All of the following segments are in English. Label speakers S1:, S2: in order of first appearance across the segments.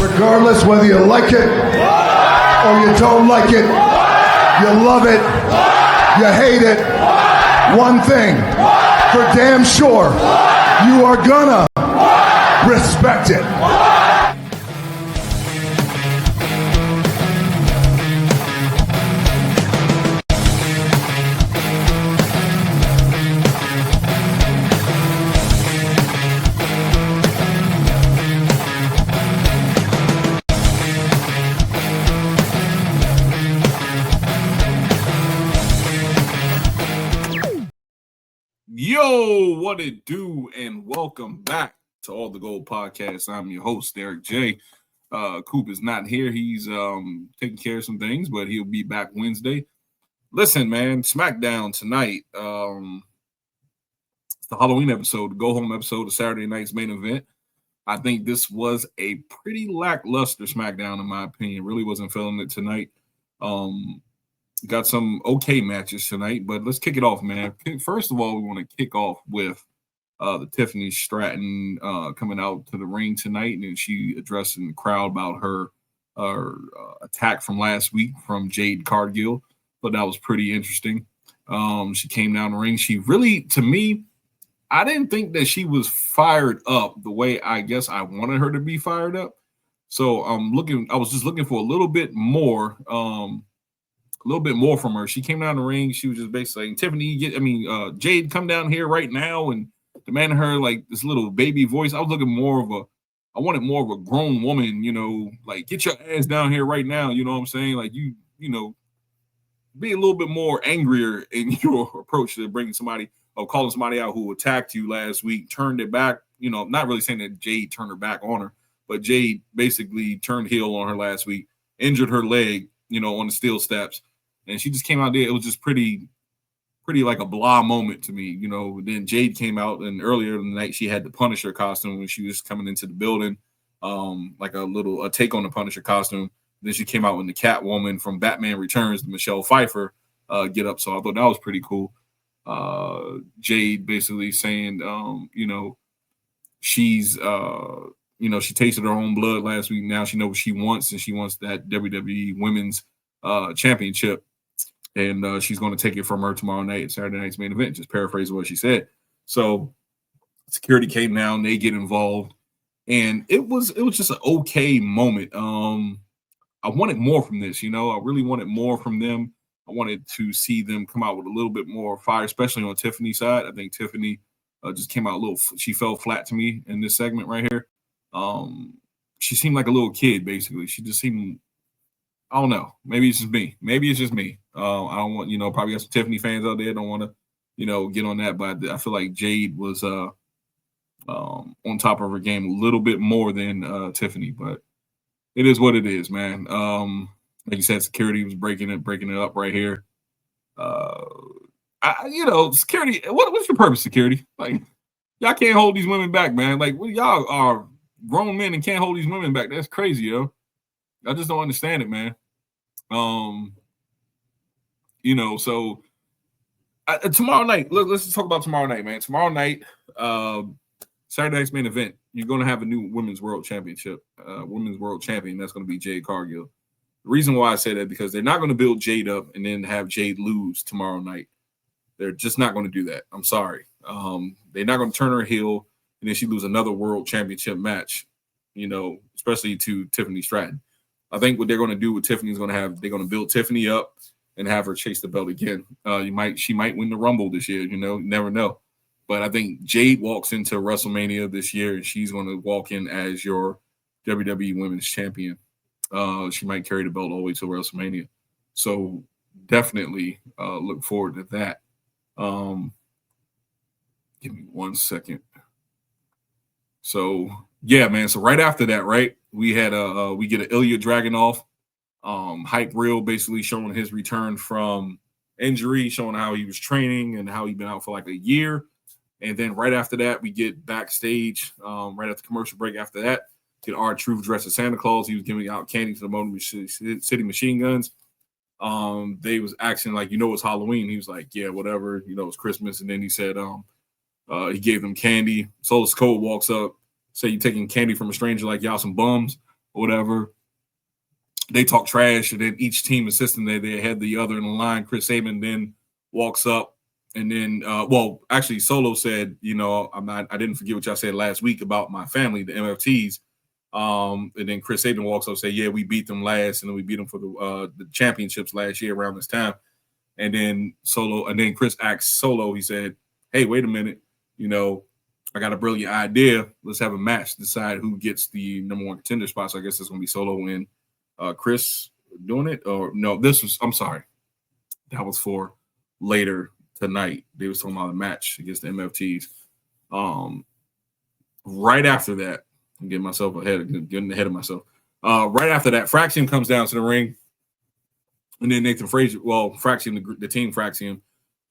S1: Regardless whether you like it or you don't like it, you love it, you hate it, one thing for damn sure, you are gonna respect it.
S2: Yo, what it do, and welcome back to All the Gold Podcast. I'm your host, Derek J. Coop is not here. He's taking care of some things, but he'll be back Wednesday. Listen, man, SmackDown tonight. It's the Halloween episode, the go-home episode of Saturday night's main event. I think this was a pretty lackluster SmackDown, in my opinion. Really wasn't feeling it tonight. Got some okay matches tonight, but let's kick it off, man. First of all, we want to kick off with the Tiffany Stratton coming out to the ring tonight, and she addressing the crowd about her attack from last week from Jade Cargill. But that was pretty interesting. She came down the ring. She really, to me, I didn't think that she was fired up the way I guess I wanted her to be fired up. So I was just looking for a little bit more from her. She came down the ring. She was just basically saying, Tiffany, Jade, come down here right now, and demanding her like this little baby voice. I wanted more of a grown woman, like get your ass down here right now. You know what I'm saying? Like you be a little bit more angrier in your approach to bringing somebody or calling somebody out who attacked you last week, turned it back. Not really saying that Jade turned her back on her, but Jade basically turned heel on her last week, injured her leg, on the steel steps. And she just came out there. It was just pretty like a blah moment to me, Then Jade came out, and earlier in the night she had the Punisher costume when she was coming into the building, like a take on the Punisher costume. Then she came out in the Catwoman from Batman Returns, the Michelle Pfeiffer get up. So I thought that was pretty cool. Jade basically saying, she's she tasted her own blood last week. Now she knows what she wants, and she wants that WWE Women's Championship. And she's going to take it from her tomorrow night at Saturday night's main event. Just paraphrasing what she said. So security came down, they get involved, and it was just an okay moment. I wanted more from this, I really wanted more from them. I wanted to see them come out with a little bit more fire, especially on Tiffany's side. I think Tiffany just came out she fell flat to me in this segment right here. She seemed like a little kid, basically. She just seemed, I don't know. Maybe it's just me. I don't want, probably got some Tiffany fans out there. Don't want to, get on that. But I feel like Jade was on top of her game a little bit more than Tiffany. But it is what it is, man. Like you said, security was breaking it up right here. Security. What's your purpose, security? Like, y'all can't hold these women back, man. Like, y'all are grown men and can't hold these women back. That's crazy, yo. I just don't understand it, man. So tomorrow night, let's just talk about tomorrow night, man. Tomorrow night, Saturday night's main event, you're going to have a new Women's World Championship, Women's World Champion. That's going to be Jade Cargill. The reason why I say that, because they're not going to build Jade up and then have Jade lose tomorrow night. They're just not going to do that. I'm sorry. They're not going to turn her heel and then she lose another World Championship match, especially to Tiffany Stratton. I think what they're going to do with Tiffany is they're going to build Tiffany up and have her chase the belt again. She might win the Rumble this year, you never know. But I think Jade walks into WrestleMania this year, and she's going to walk in as your WWE Women's Champion. She might carry the belt all the way to WrestleMania. So definitely look forward to that. Give me 1 second. So, yeah, man. So right after that, right, we get an Ilya Dragunov hype reel, basically showing his return from injury, showing how he was training and how he'd been out for like a year. And then right after that, we get backstage, right after commercial break after that, get R-Truth dressed as Santa Claus. He was giving out candy to the Motor City Machine Guns. They was acting like, it's Halloween. He was like, yeah, whatever, it's Christmas. And then he said he gave them candy. Solus Code walks up, say you taking candy from a stranger like y'all some bums. or whatever. They talk trash, and then each team assistant they had the other in the line. Chris Sabin then walks up, and then actually Solo said, I didn't forget what y'all said last week about my family, the MFTs. And then Chris Sabin walks up and say, yeah, we beat them last, and then we beat them for the championships last year around this time. And then Chris asked Solo, he said, hey, wait a minute, I got a brilliant idea. Let's have a match, decide who gets the number one contender spot. So I guess it's gonna be Solo and Chris doing it. Or no, I'm sorry. That was for later tonight. They was talking about a match against the MFTs. Right after that, I'm getting ahead of myself. Right after that, Fraxium comes down to the ring. And then Nathan Frazier, Fraxium, the team Fraxium,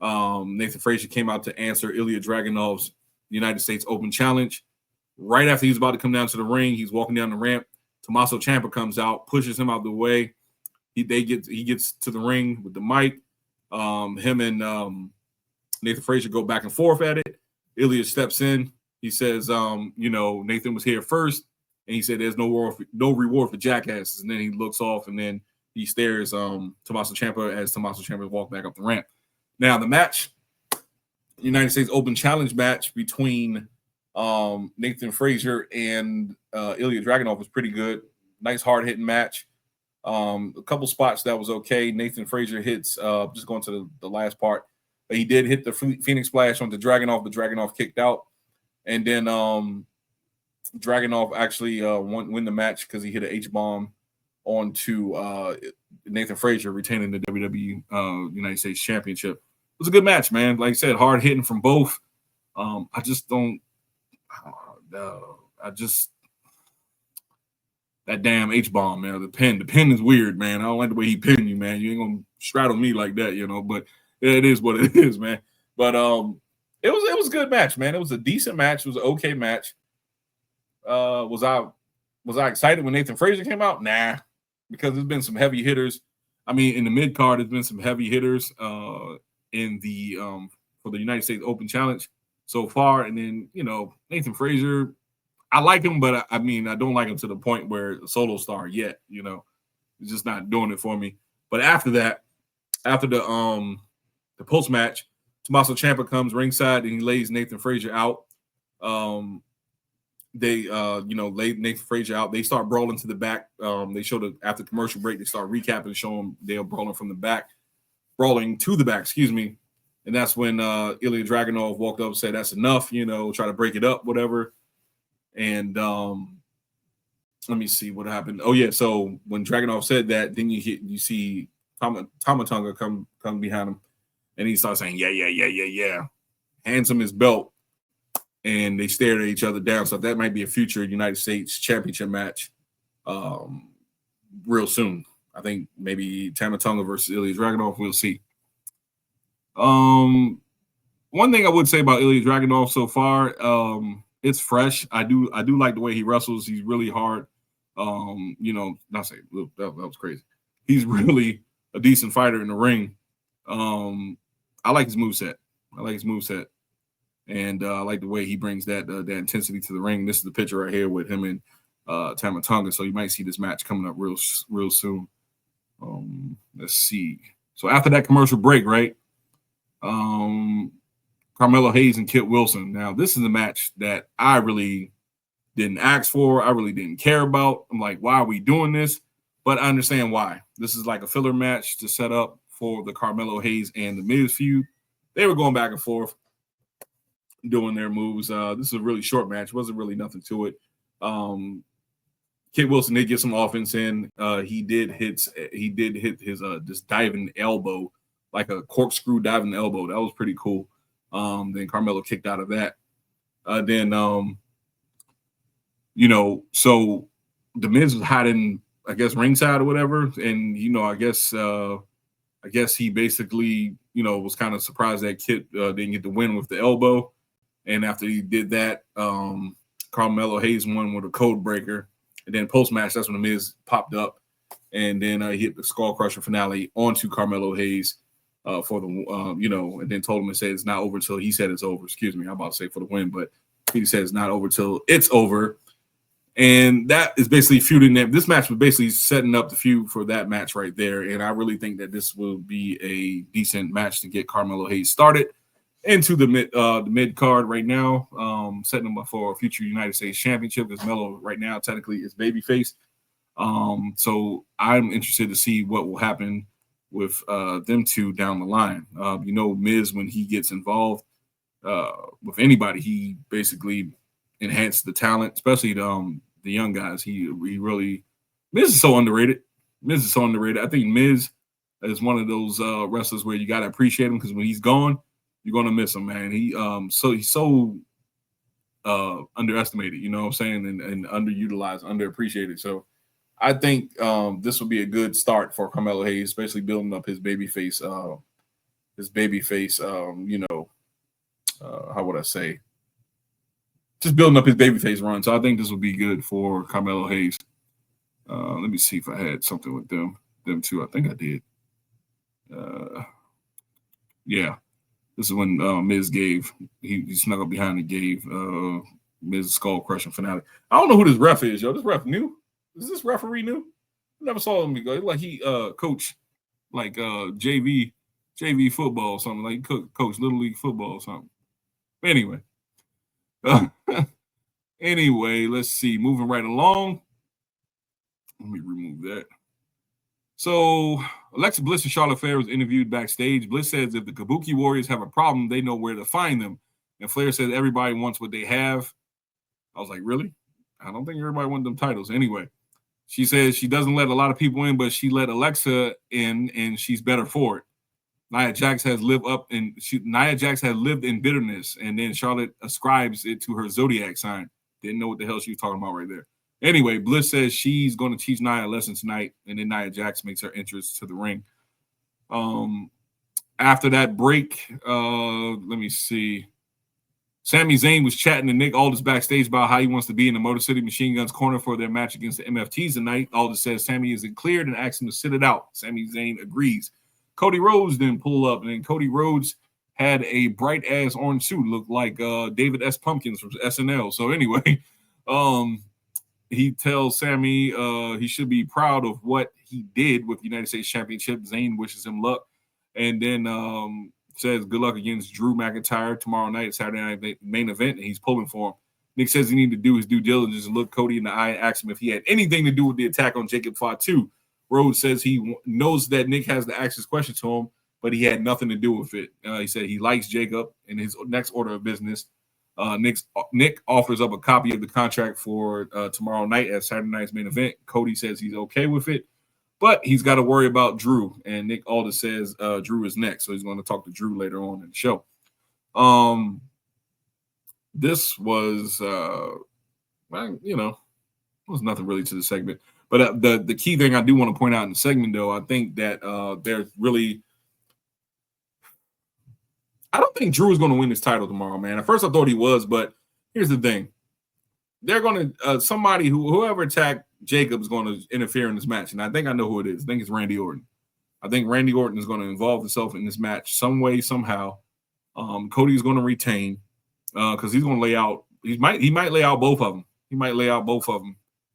S2: Nathan Frazier came out to answer Ilya Dragunov's United States Open Challenge. Right after he's about to come down to the ring, he's walking down the ramp. Tommaso Ciampa comes out, pushes him out of the way. He gets to the ring with the mic. Him and Nathan Frazier go back and forth at it. Ilya steps in. He says, Nathan was here first, and he said there's no reward for jackasses. And then he looks off, and then he stares Tommaso Ciampa as Tommaso Ciampa walks back up the ramp. Now the match, United States Open Challenge match between Nathan Frazier and Ilya Dragunov was pretty good. Nice hard-hitting match. A couple spots that was okay. Nathan Frazier hits, just going to the last part, but he did hit the Phoenix Splash on the Dragunov, but Dragunov kicked out. And then Dragunov actually win the match because he hit an H-bomb onto Nathan Frazier, retaining the WWE United States Championship. It was a good match, man. Like I said, hard hitting from both. That damn H-bomb, man. The pin is weird, man. I don't like the way he pinned you, man. You ain't gonna straddle me like that, but it is what it is, man. But it was a good match, man. It was a decent match. It was an okay match. Was I excited when Nathan Frazier came out? Nah, because there's been some heavy hitters. I mean, in the mid card, there's been some heavy hitters in the for the United States Open Challenge so far. And then, Nathan Frazier, I like him, but I don't like him to the point where a solo star yet, he's just not doing it for me. But after that, after the post-match, Tommaso Ciampa comes ringside and he lays Nathan Frazier out. They lay Nathan Frazier out. They start brawling to the back. They showed after commercial break, they start recapping, showing they're brawling to the back, excuse me. And that's when Ilya Dragunov walked up and said, that's enough, try to break it up, whatever. And let me see what happened. Oh, yeah. So when Dragunov said that, then you see Tama Tonga come behind him, and he starts saying, yeah. Hands him his belt, and they stared at each other down. So that might be a future United States Championship match real soon. I think maybe Tama Tonga versus Ilya Dragunov. We'll see. One thing I would say about Ilya Dragunov so far, it's fresh. I do like the way he wrestles. He's really hard. Not say that was crazy. He's really a decent fighter in the ring. I like his moveset. And I like the way he brings that intensity to the ring. This is the picture right here with him and Tama Tonga. So you might see this match coming up real soon. Let's see. So after that commercial break, right? Carmelo Hayes and Kit Wilson. Now, this is a match that I really didn't ask for. I really didn't care about. I'm like, why are we doing this? But I understand why. This is like a filler match to set up for the Carmelo Hayes and the Miz feud. They were going back and forth, doing their moves. This is a really short match. Wasn't really nothing to it. Kit Wilson did get some offense in. He did hit his this diving elbow, like a corkscrew diving elbow. That was pretty cool. Then Carmelo kicked out of that. So the Miz was hiding, I guess, ringside or whatever. And, I guess he basically, was kind of surprised that Kit didn't get the win with the elbow. And after he did that, Carmelo Hayes won with a code breaker. And then post-match, that's when the Miz popped up. And then he hit the Skull Crusher finale onto Carmelo Hayes for the, and then told him and said it's not over till he said it's over. Excuse me, I'm about to say for the win, but he said it's not over till it's over. And that is basically feuding them. This match was basically setting up the feud for that match right there. And I really think that this will be a decent match to get Carmelo Hayes started into the mid card right now, setting them up for a future United States Championship, because Melo right now technically is babyface. So I'm interested to see what will happen with them two down the line. Miz, when he gets involved with anybody, he basically enhances the talent, especially the young guys. He really, Miz is so underrated. I think Miz is one of those wrestlers where you got to appreciate him, because when he's gone, you're gonna miss him, man. He's so underestimated, you know what I'm saying, and underutilized, underappreciated. So I think this will be a good start for Carmelo Hayes, especially building up his babyface. How would I say? Just building up his babyface run. So I think this will be good for Carmelo Hayes. Let me see if I had something with them two. I think I did. Yeah. This is when Miz gave, he snuck up behind and gave Miz skull crushing finale. I don't know who this ref is, yo. This ref new? Is this referee new? I never saw him go. Like he coach like JV football or something. Like coach Little League football or something. Anyway. Anyway, let's see. Moving right along. Let me remove that. So Alexa Bliss and Charlotte Flair was interviewed backstage. Bliss says if the Kabuki Warriors have a problem, they know where to find them. And Flair says everybody wants what they have. I was like, really? I don't think everybody wants them titles. Anyway, she says she doesn't let a lot of people in, but she let Alexa in, and she's better for it. Nia Jax has lived in bitterness, and then Charlotte ascribes it to her zodiac sign. Didn't know what the hell she was talking about right there. Anyway, Bliss says she's going to teach Nia a lesson tonight, and then Nia Jax makes her entrance to the ring. After that break, let me see. Sami Zayn was chatting to Nick Aldis backstage about how he wants to be in the Motor City Machine Guns corner for their match against the MFTs tonight. Aldis says Sami isn't cleared and asks him to sit it out. Sami Zayn agrees. Cody Rhodes then pull up, and then Cody Rhodes had a bright-ass orange suit, looked like David S. Pumpkins from SNL. So anyway, he tells Sami he should be proud of what he did with the United States Championship. Zayn wishes him luck, and then says good luck against Drew McIntyre tomorrow night, Saturday night main event, and he's pulling for him. Nick says he needs to do his due diligence and look Cody in the eye and ask him if he had anything to do with the attack on Jacob Fatu. Rhodes says he knows that Nick has to ask this question to him, but he had nothing to do with it. He said he likes Jacob in his next order of business. Nick offers up a copy of the contract for tomorrow night at Saturday night's main event. Cody says he's okay with it, but he's got to worry about Drew. And Nick Aldis says Drew is next, so he's going to talk to Drew later on in the show. This was, was nothing really to the segment. But the key thing I do want to point out in the segment, though, I think that there's really – I don't think Drew is going to win this title tomorrow, man. At first I thought he was, but here's the thing. They're going to whoever attacked Jacob is going to interfere in this match, and I think I know who it is. I think it's Randy Orton. I think Randy Orton is going to involve himself in this match some way, somehow. Cody is going to retain because he's going to lay out – he might lay out both of them.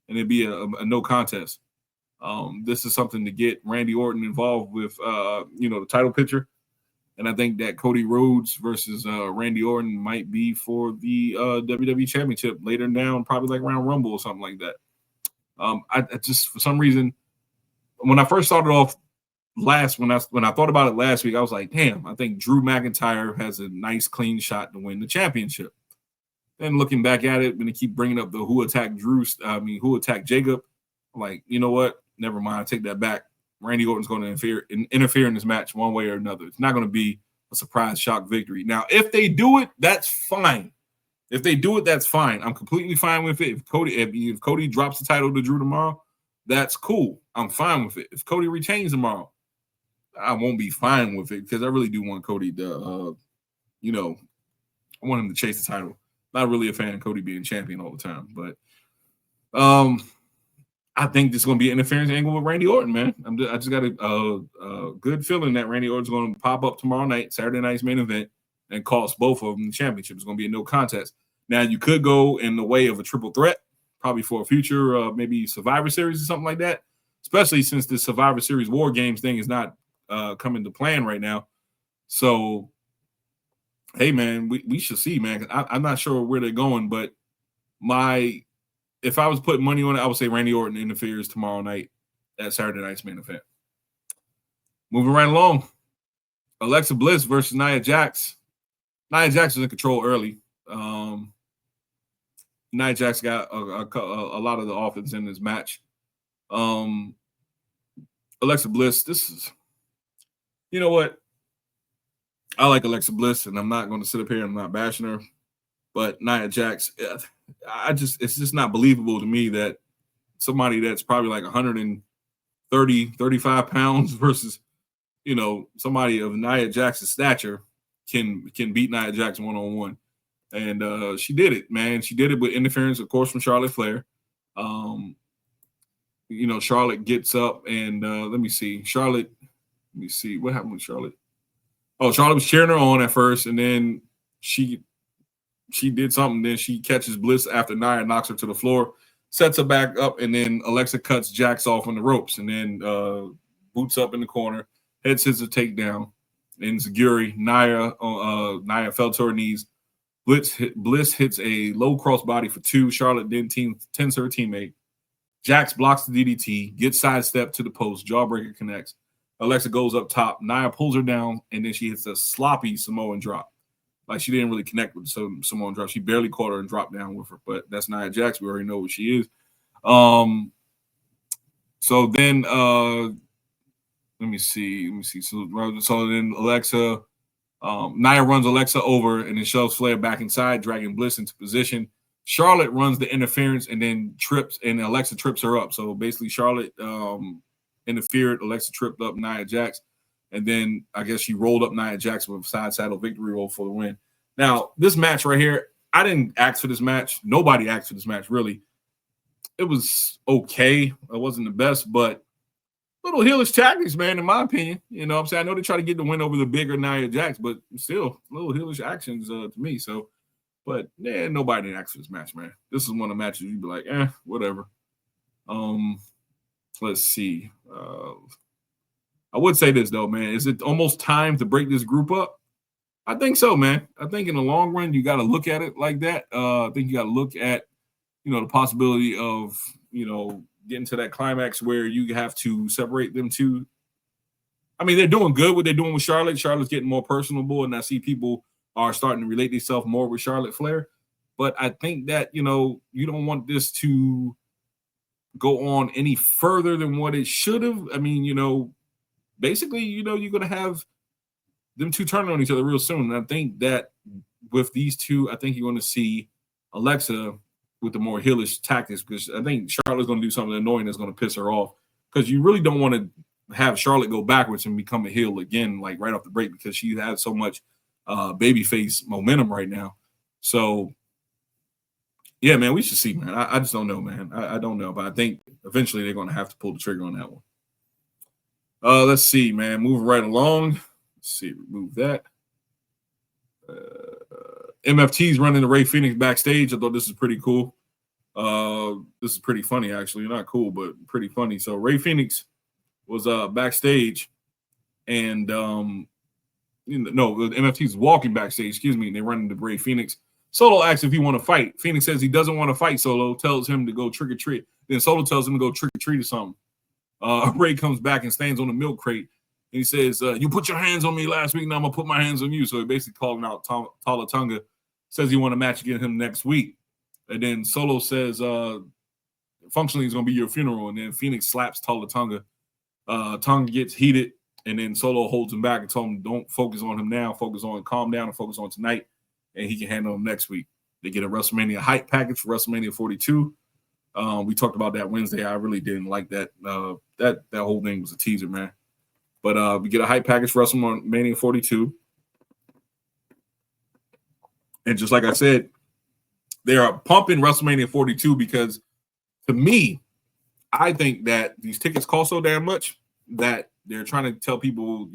S2: And it'd be a no contest. This is something to get Randy Orton involved with, the title picture. And I think that Cody Rhodes versus Randy Orton might be for the WWE Championship later down, probably like around Rumble or something like that. I just, for some reason, when I first started off when I thought about it last week, I was like, damn, I think Drew McIntyre has a nice, clean shot to win the championship. Then looking back at it, when they keep bringing up the who attacked Jacob, I'm like, you know what? Never mind. I take that back. Randy Orton's going to interfere in this match one way or another. It's not going to be a surprise shock victory. Now, if they do it, that's fine. I'm completely fine with it. If Cody drops the title to Drew tomorrow, that's cool. I'm fine with it. If Cody retains tomorrow, I won't be fine with it because I really do want Cody to, I want him to chase the title. Not really a fan of Cody being champion all the time, but I think this is going to be an interference angle with Randy Orton, man. I just got a good feeling that Randy Orton's going to pop up tomorrow night, Saturday night's main event, and cost both of them the championship. It's going to be a no contest. Now, you could go in the way of a triple threat, probably for a future, maybe Survivor Series or something like that. Especially since the Survivor Series War Games thing is not coming to plan right now. So, hey, man, we should see, man. I'm not sure where they're going, but if I was putting money on it, I would say Randy Orton interferes tomorrow night at Saturday night's main event. Moving right along, Alexa Bliss versus Nia Jax. Nia Jax was in control early. Nia Jax got a lot of the offense in this match. Alexa Bliss, you know what? I like Alexa Bliss, and I'm not going to sit up here and I'm not bashing her. But Nia Jax, it's just not believable to me that somebody that's probably like 130, 35 pounds versus, somebody of Nia Jax's stature can beat Nia Jax one-on-one. And she did it, man. She did it with interference, of course, from Charlotte Flair. Charlotte gets up and let me see. What happened with Charlotte? Oh, Charlotte was cheering her on at first, and then she did something. Then she catches Bliss after Nia knocks her to the floor, sets her back up, and then Alexa cuts Jax off on the ropes, and then boots up in the corner, head scissors takedown, and Zaguri. Nia fell to her knees. Bliss hits a low crossbody for 2. Charlotte then tends her teammate. Jax blocks the DDT, gets sidestepped to the post, jawbreaker connects. Alexa goes up top. Nia pulls her down, and then she hits a sloppy Samoan drop. Like, she didn't really connect with the Samoan drop. She barely caught her and dropped down with her, but that's Nia Jax. We already know what she is. So then, let me see. So then Alexa, Nia runs Alexa over and then shoves Flair back inside, dragging Bliss into position. Charlotte runs the interference and then trips, and Alexa trips her up. So basically, Charlotte interfered. Alexa tripped up Nia Jax, and then I guess she rolled up Nia Jax with a side saddle victory roll for the win. Now, this match right here, I didn't ask for this match. Nobody asked for this match, really. It was okay. It wasn't the best, but little heelish tactics, man, in my opinion. You know what I'm saying? I know they try to get the win over the bigger Nia Jax, but still, little heelish actions to me. So, but yeah, nobody didn't ask for this match, man. This is one of the matches you'd be like, whatever. Let's see. I would say this, though, man. Is it almost time to break this group up? I think so, man. I think in the long run, you got to look at it like that. I think you got to look at, the possibility of, getting to that climax where you have to separate them two. I mean, they're doing good what they're doing with Charlotte. Charlotte's getting more personable, and I see people are starting to relate themselves more with Charlotte Flair. But I think that, you don't want this to go on any further than what it should have. I mean, basically, you're going to have them two turning on each other real soon. And I think that with these two, I think you're going to see Alexa with the more heelish tactics, because I think Charlotte's going to do something annoying that's going to piss her off, because you really don't want to have Charlotte go backwards and become a heel again, like right off the break, because she has so much babyface momentum right now. So, yeah, man, we should see, man. I just don't know, man. I don't know, but I think eventually they're going to have to pull the trigger on that one. Let's see, man. Moving right along. Let's see, remove that. MFT's running the Ray Phoenix backstage. I thought this is pretty cool. This is pretty funny, actually. Not cool, but pretty funny. So Ray Phoenix was backstage, and MFT's walking backstage, and they're running to Ray Phoenix. Solo asks if he want to fight. Phoenix says he doesn't want to fight Solo, tells him to go trick-or-treat. Then Solo tells him to go trick-or-treat or something. Ray comes back and stands on the milk crate. And he says, you put your hands on me last week, now I'm going to put my hands on you. So he basically calling out Tala Tonga, says he want a match against him next week. And then Solo says, functionally, it's going to be your funeral. And then Phoenix slaps Tala Tonga. Tonga gets heated, and then Solo holds him back and told him, don't focus on him now. Calm down and focus on tonight. And he can handle him next week. They get a WrestleMania hype package for WrestleMania 42. We talked about that Wednesday. I really didn't like that. That whole thing was a teaser, man. But we get a hype package for WrestleMania 42. And just like I said, they are pumping WrestleMania 42 because, to me, I think that these tickets cost so damn much that they're trying to tell people,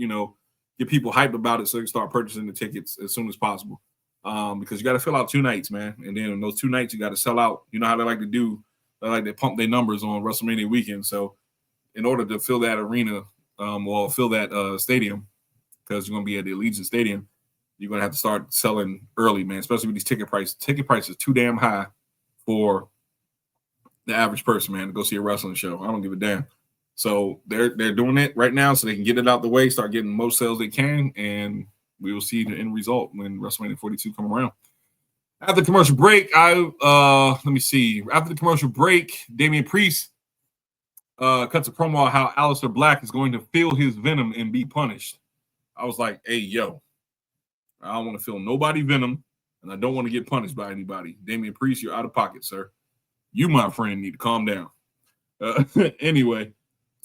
S2: get people hyped about it so they can start purchasing the tickets as soon as possible. Because you got to fill out 2 nights, man. And then in those 2 nights, you got to sell out. You know how they like to do they pump their numbers on WrestleMania weekend. So in order to fill that arena, or fill that stadium, because you're going to be at the Allegiant Stadium, you're going to have to start selling early, man, especially with these ticket prices. Ticket prices too damn high for the average person, man, to go see a wrestling show. I don't give a damn. So they're doing it right now so they can get it out the way, start getting most sales they can, and we will see the end result when WrestleMania 42 come around. After the commercial break, let me see. After the commercial break, Damian Priest cuts a promo on how Aleister Black is going to feel his venom and be punished. I was like, hey, yo, I don't want to feel nobody venom, and I don't want to get punished by anybody. Damian Priest, you're out of pocket, sir. You, my friend, need to calm down. Anyway,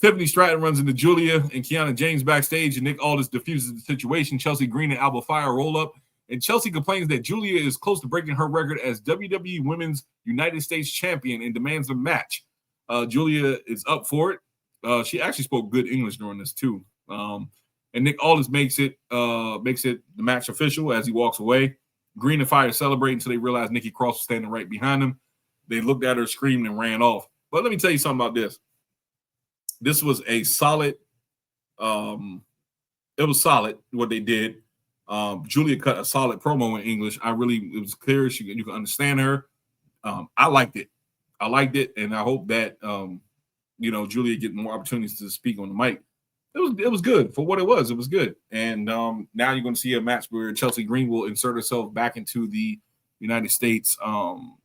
S2: Tiffany Stratton runs into Julia and Kiana James backstage, and Nick Aldis diffuses the situation. Chelsea Green and Alba Fire roll up, and Chelsea complains that Julia is close to breaking her record as WWE Women's United States Champion and demands a match. Julia is up for it. She actually spoke good English during this too. And Nick Aldis makes it the match official as he walks away. Green and Fire celebrate until they realize Nikki Cross was standing right behind them. They looked at her, screamed, and ran off. But let me tell you something about this. This was a solid. It was solid what they did. Julia cut a solid promo in English. It was clear you can understand her. I liked it. And I hope that Julia get more opportunities to speak on the mic. It was good for what it was. It was good. And now you're going to see a match where Chelsea Green will insert herself back into the United States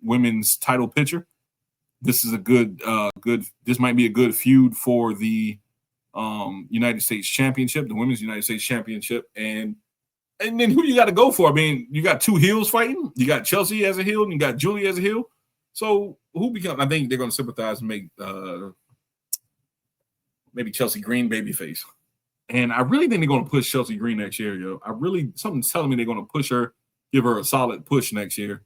S2: women's title picture. This is a good. This might be a good feud for the United States Championship, the Women's United States Championship, and then who you got to go for? I mean, you got two heels fighting. You got Chelsea as a heel, and you got Julia as a heel. So who becomes? I think they're going to sympathize and make maybe Chelsea Green babyface. And I really think they're going to push Chelsea Green next year, yo. Something's telling me they're going to push her, give her a solid push next year.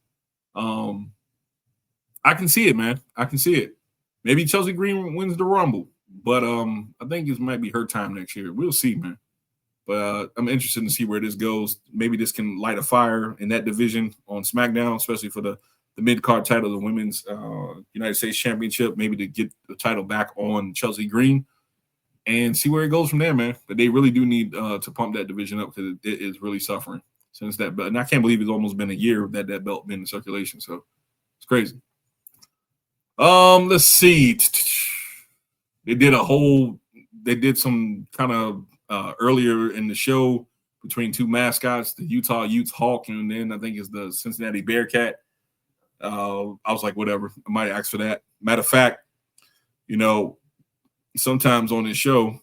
S2: I can see it, man. I can see it. Maybe Chelsea Green wins the Rumble, but I think it might be her time next year. We'll see, man. But I'm interested to see where this goes. Maybe this can light a fire in that division on SmackDown, especially for the mid-card title, the Women's United States Championship, maybe to get the title back on Chelsea Green and see where it goes from there, man. But they really do need to pump that division up because it is really suffering since that belt. And I can't believe it's almost been a year that belt been in circulation. So it's crazy. Let's see. They did some kind of earlier in the show between two mascots, the Utah Utes Hawk, and then I think it's the Cincinnati Bearcat. I was like, whatever. I might ask for that. Matter of fact, sometimes on this show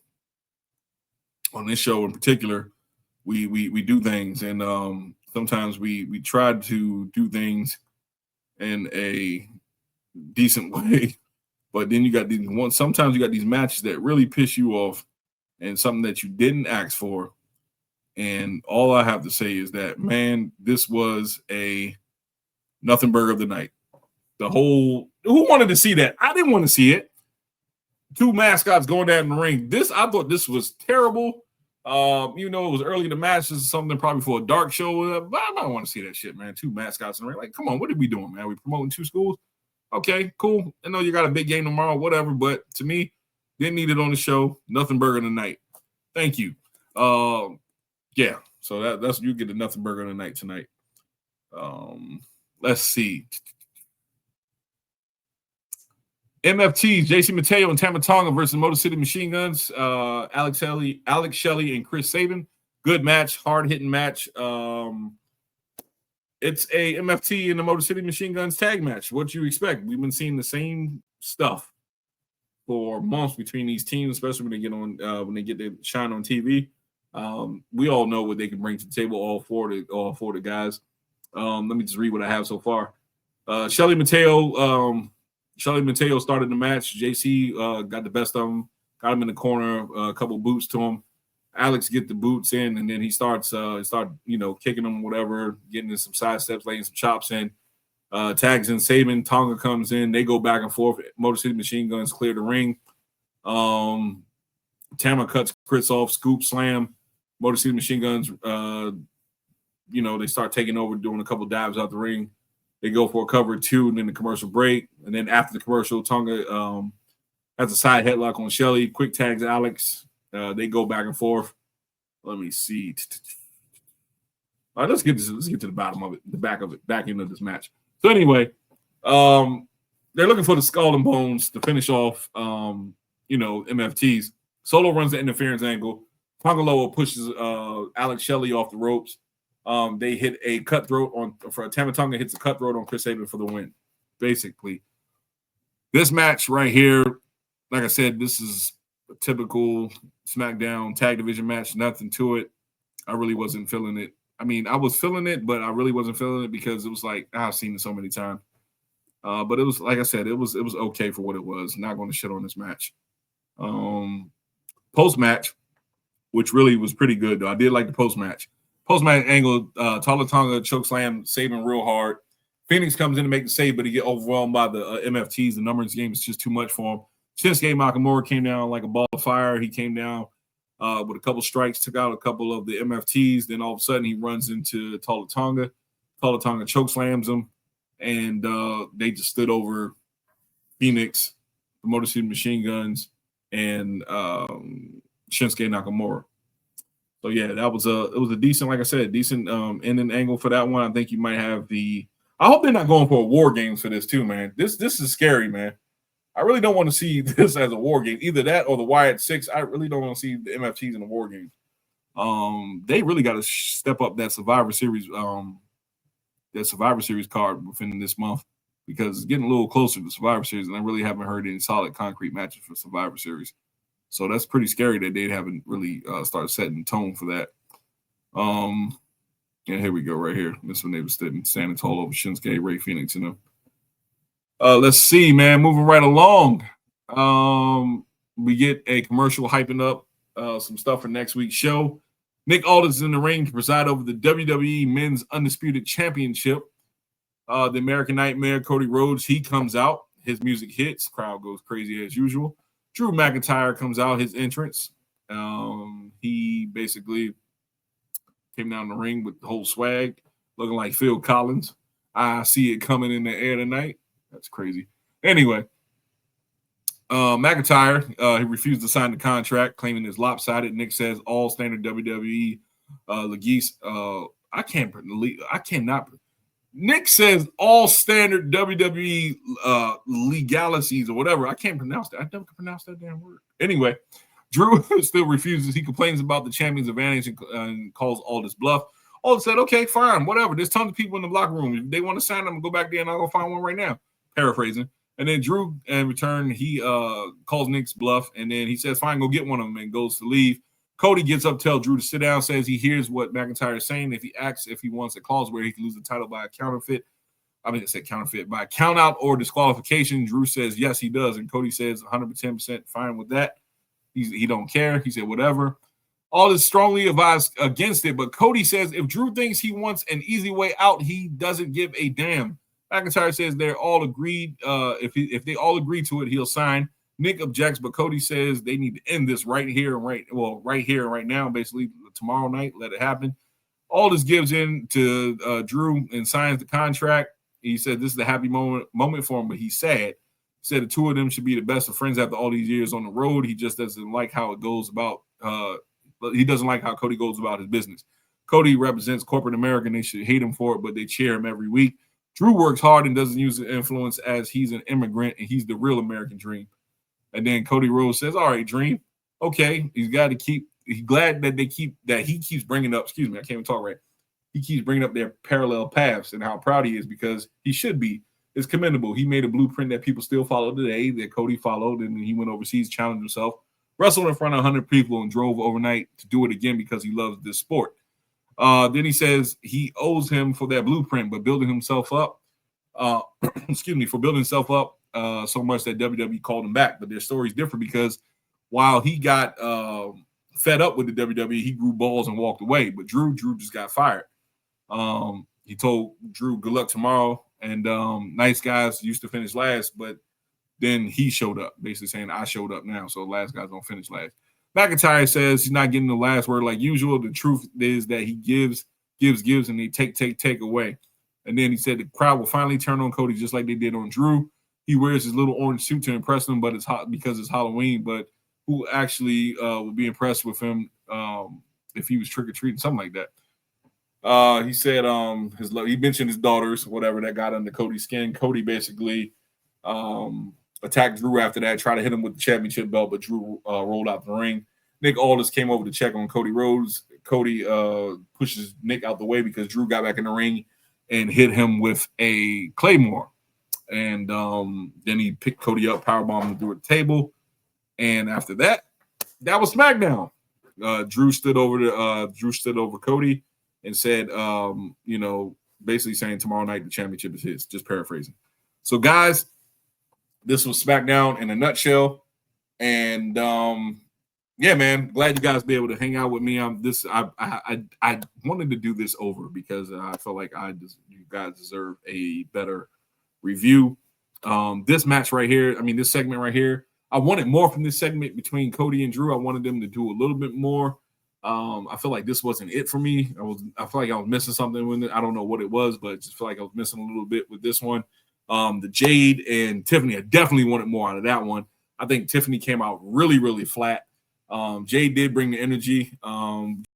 S2: in particular, we do things, and sometimes we try to do things in a decent way, but then you got sometimes you got these matches that really piss you off and something that you didn't ask for. And all I have to say is that, man, this was a nothing burger of the night. Who wanted to see that? I didn't want to see it. Two mascots going down in the ring. I thought this was terrible. It was early in the match. This is something probably for a dark show. But I don't want to see that shit, man. Two mascots in the ring. Like, come on, what are we doing, man? Are we promoting two schools? Okay, cool. I know you got a big game tomorrow, whatever. But to me, didn't need it on the show. Nothing burger tonight. Thank you. Yeah. So that's you get the nothing burger tonight. Let's see. MFTs, JC Mateo and Tama Tonga versus Motor City Machine Guns. Alex Shelley, and Chris Sabin. Good match, hard-hitting match. It's a MFT and the Motor City Machine Guns tag match. What you expect? We've been seeing the same stuff for months between these teams, especially when they get on when they get their shine on TV. We all know what they can bring to the table. All four of the guys. Let me just read what I have so far. Shelley Mateo started the match. JC got the best of him, got him in the corner, a couple boots to him. Alex get the boots in, and then he starts kicking them, whatever, getting in some side steps, laying some chops in. Tags in Sabin. Tonga comes in. They go back and forth. Motor City Machine Guns clear the ring. Tama cuts Chris off, scoop, slam. Motor City Machine Guns, they start taking over, doing a couple dives out the ring. They go for a cover 2 and then the commercial break. And then after the commercial, Tonga has a side headlock on Shelly. Quick tags Alex. They go back and forth. Let me see. All right, let's get to the bottom of it, the back end of this match. So anyway, they're looking for the skull and bones to finish off, MFTs. Solo runs the interference angle. Tonga Loa pushes Alex Shelley off the ropes. They hit a cutthroat Tama Tonga hits a cutthroat on Chris Sabin for the win. Basically, this match right here, like I said, this is a typical SmackDown tag division match. Nothing to it. I really wasn't feeling it. I mean, I was feeling it, but I really wasn't feeling it because it was like I've seen it so many times. But it was, like I said, it was okay for what it was. Not going to shit on this match. Post match, which really was pretty good though. I did like the post match. Post match angle, Tama Tonga chokeslam Sabin real hard. Phoenix comes in to make the save, but he get overwhelmed by the MFTs. The numbers game is just too much for him. Shinsuke Nakamura came down like a ball of fire. He came down with a couple strikes, took out a couple of the MFTs. Then all of a sudden he runs into Tama Tonga. Tama Tonga chokeslams him, and they just stood over Phoenix, the Motor City Machine Guns, and Shinsuke Nakamura. So yeah, it was a decent, like I said, decent ending angle for that one. I think you might have I hope they're not going for a war games for this too, man. This is scary, man. I really don't want to see this as a war game. Either that or the Wyatt 6. I really don't want to see the MFTs in the war game. They really got to step up that Survivor Series card within this month because it's getting a little closer to Survivor Series, and I really haven't heard any solid concrete matches for Survivor Series. So that's pretty scary that they haven't really started setting the tone for that. And here we go right here. This one they were standing tall over Shinsuke, Ray Phoenix, and them. Let's see, man. Moving right along. We get a commercial hyping up some stuff for next week's show. Nick Aldis is in the ring to preside over the WWE Men's Undisputed Championship. The American Nightmare, Cody Rhodes, he comes out. His music hits. Crowd goes crazy as usual. Drew McIntyre comes out, his entrance. He basically came down the ring with the whole swag, looking like Phil Collins. I see it coming in the air tonight. That's crazy. Anyway, McIntyre, he refused to sign the contract, claiming it's lopsided. Nick says all standard WWE legis. I cannot. Nick says all standard WWE legalities or whatever. I can't pronounce that. I never can pronounce that damn word. Anyway, Drew still refuses. He complains about the champion's advantage and calls Aldis bluff. Aldis said, okay, fine, whatever. There's tons of people in the locker room. If they want to sign them, go back there and I'll go find one right now. Paraphrasing. And then Drew, in return, he calls Nick's bluff, and then he says, fine, go get one of them, and goes to leave. Cody gets up, tells Drew to sit down, says he hears what McIntyre is saying. If he asks if he wants a clause where he can lose the title by a by count out or disqualification, Drew says yes, he does, and Cody says 110% fine with that. He don't care. He said whatever. Aldis strongly advised against it, but Cody says if Drew thinks he wants an easy way out, he doesn't give a damn. McIntyre says they're all agreed. If they all agree to it, he'll sign. Nick objects, but Cody says they need to end this right here and right now, basically tomorrow night. Let it happen. Aldis gives in to Drew and signs the contract. He said this is a happy moment for him, but he's sad. He said the two of them should be the best of friends after all these years on the road. He just doesn't like how it goes about. He doesn't like how Cody goes about his business. Cody represents corporate America, and they should hate him for it, but they cheer him every week. Drew works hard and doesn't use the influence as he's an immigrant and he's the real American dream. And then Cody Rhodes says, all right, Dream. Okay. He's glad that he keeps bringing up, excuse me, I can't even talk right. He keeps bringing up their parallel paths and how proud he is because he should be. It's commendable. He made a blueprint that people still follow today, that Cody followed, and he went overseas, challenged himself, wrestled in front of 100 people, and drove overnight to do it again because he loves this sport. Then he says he owes him for that blueprint, but building himself up, so much that WWE called him back. But their story's different because while he got fed up with the WWE, he grew balls and walked away. But Drew just got fired. He told Drew, good luck tomorrow. And nice guys used to finish last, but then he showed up, basically saying, I showed up now, so last guys don't finish last. McIntyre says he's not getting the last word like usual. The truth is that he gives, and they take away. And then he said the crowd will finally turn on Cody just like they did on Drew. He wears his little orange suit to impress them, but it's hot because it's Halloween. But who actually would be impressed with him if he was trick-or-treating, something like that. He said he mentioned his daughters, whatever, that got under Cody's skin. Cody basically attacked Drew after that, tried to hit him with the championship belt, but Drew rolled out the ring. Nick Aldis came over to check on Cody Rhodes. Cody pushes Nick out the way because Drew got back in the ring and hit him with a Claymore. And then he picked Cody up, powerbombed him through the table. And after that, that was SmackDown. Drew stood over Cody and said, basically saying tomorrow night the championship is his. Just paraphrasing. So, guys, this was SmackDown in a nutshell. And yeah, man, glad you guys be able to hang out with me. I wanted to do this over because I felt like you guys deserve a better review. This match right here, this segment right here, I wanted more from this segment between Cody and Drew. I wanted them to do a little bit more. I feel like this wasn't it for me. I feel like I was missing something with it. I don't know what it was, but I just feel like I was missing a little bit with this one. The Jade and Tiffany, I definitely wanted more out of that one. I think Tiffany came out really, really flat. Jade did bring the energy.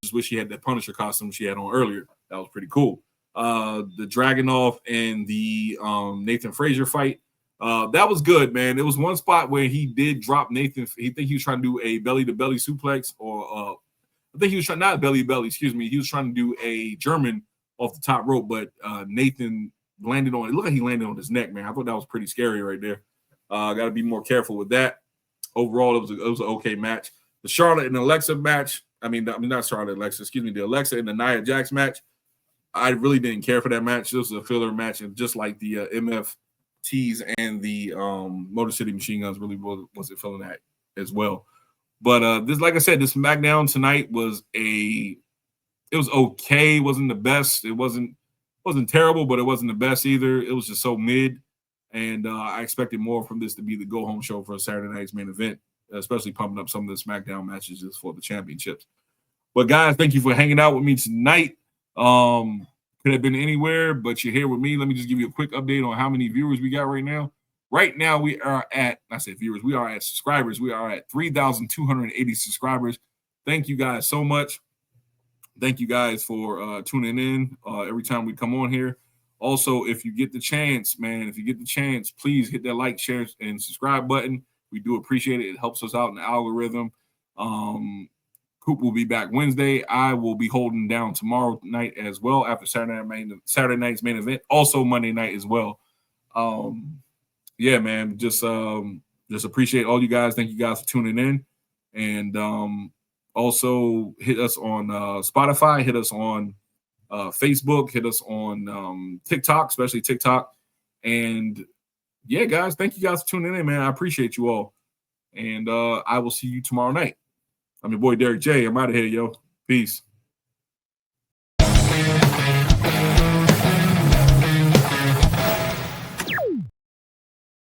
S2: Just wish she had that Punisher costume she had on earlier. That was pretty cool. The Dragunov and the Nathan Frazier fight, that was good, man. There was one spot where he did drop Nathan. He was trying to do a belly-to-belly suplex, or I think he was trying, not belly-to-belly, excuse me. He was trying to do a German off the top rope, but Nathan landed on it. Looked like he landed on his neck, man. I thought that was pretty scary right there. Got to be more careful with that. Overall, it was an okay match. The Charlotte and Alexa match, not Charlotte, Alexa, excuse me, the Alexa and the Nia Jax match, I really didn't care for that match. This was a filler match, and just like the MFTs and the Motor City Machine Guns really wasn't feeling that as well. But this, like I said, this SmackDown tonight was okay. It wasn't the best. It wasn't terrible, but it wasn't the best either. It was just so mid, and I expected more from this to be the go-home show for Saturday night's main event, especially pumping up some of the SmackDown matches just for the championships. But guys, thank you for hanging out with me tonight. Could have been anywhere, but you're here with me. Let me just give you a quick update on how many viewers we got right now. Right now, we are at subscribers. We are at 3,280 subscribers. Thank you guys so much. Thank you guys for tuning in every time we come on here. Also, if you get the chance, please hit that like, share, and subscribe button. We do appreciate it. It helps us out in the algorithm. Coop will be back Wednesday. I will be holding down tomorrow night as well after Saturday night's main event. Also Monday night as well. Yeah, man, just appreciate all you guys. Thank you guys for tuning in. And also hit us on Spotify, hit us on Facebook, hit us on TikTok, especially TikTok. And yeah, guys, thank you guys for tuning in, man. I appreciate you all. And I will see you tomorrow night. I'm your boy, Derek J. I'm out of here, yo. Peace.